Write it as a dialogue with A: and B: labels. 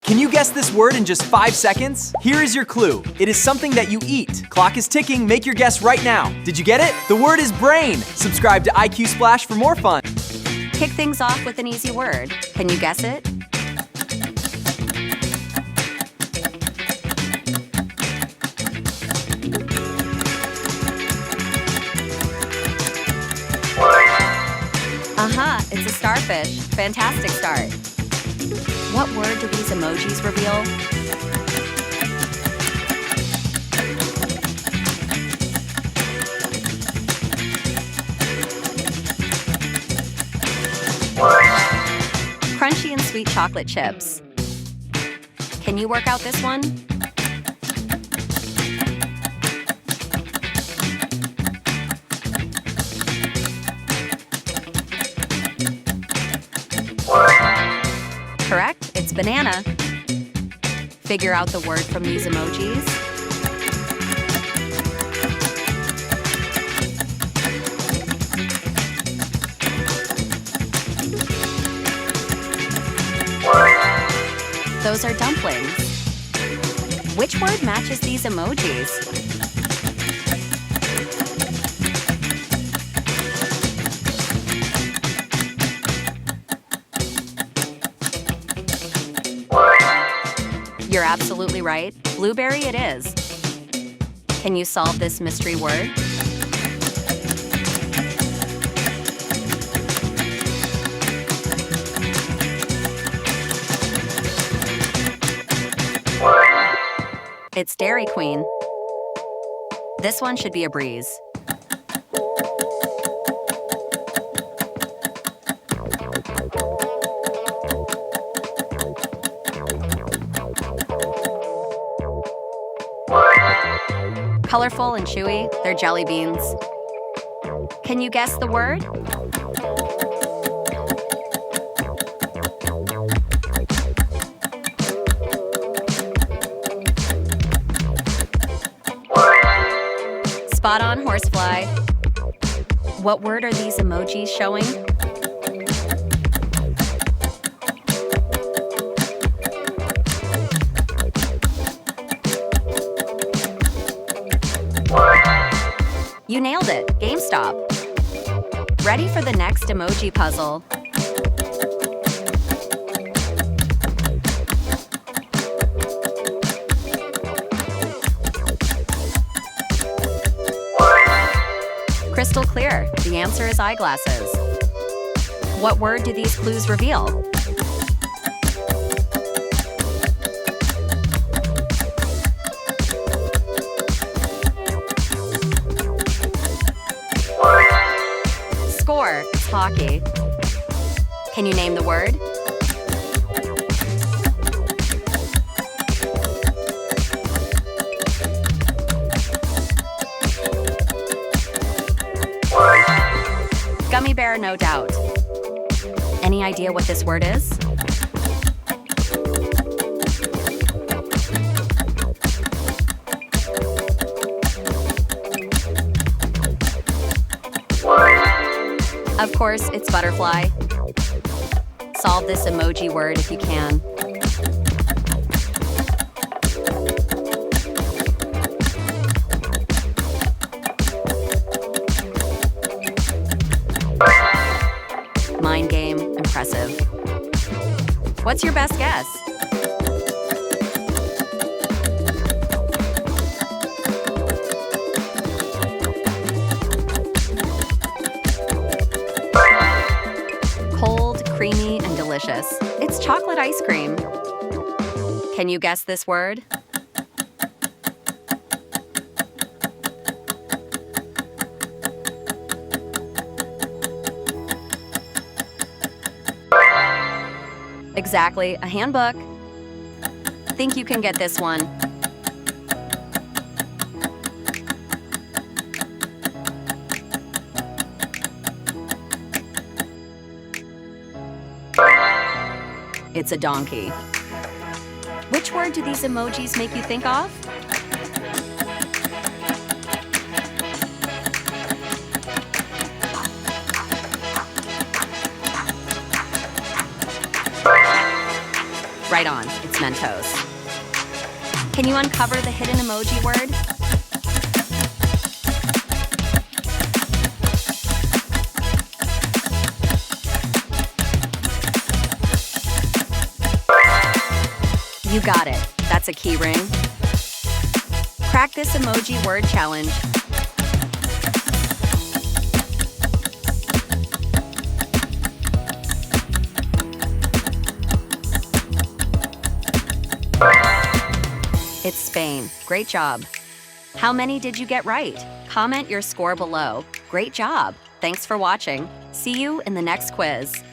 A: Can you guess this word in just 5 seconds? Here is your clue. It is something that you eat. Clock is ticking. Make your guess right now. Did you get it? The word is brain. Subscribe to IQ Splash for more fun.
B: Kick things off with an easy word. Can you guess it? It's a starfish. Fantastic start. What word do these emojis reveal? Crunchy and sweet chocolate chips. Can you work out this one? Correct, it's banana. Figure out the word from these emojis. Those are dumplings. Which word matches these emojis? You're absolutely right. Blueberry it is. Can you solve this mystery word? It's Dairy Queen. This one should be a breeze. Colorful and chewy, they're jelly beans. Can you guess the word? Spot on, horsefly. What word are these emojis showing? You nailed it. GameStop. Ready for the next emoji puzzle. Crystal clear. The answer is eyeglasses. What word do these clues reveal? Score, it's hockey. Can you name the word? Gummy bear, no doubt. Any idea what this word is? Of course, it's butterfly. Solve this emoji word if you can. Mind game, impressive. What's your best guess? Cold, creamy, and delicious. It's chocolate ice cream. Can you guess this word? Exactly, a handbook. Think you can get this one. It's a donkey. Which word do these emojis make you think of? Right on, it's Mentos. Can you uncover the hidden emoji word? You got it. That's a key ring. Crack this emoji word challenge. It's Spain. Great job. How many did you get right? Comment your score below. Great job. Thanks for watching. See you in the next quiz.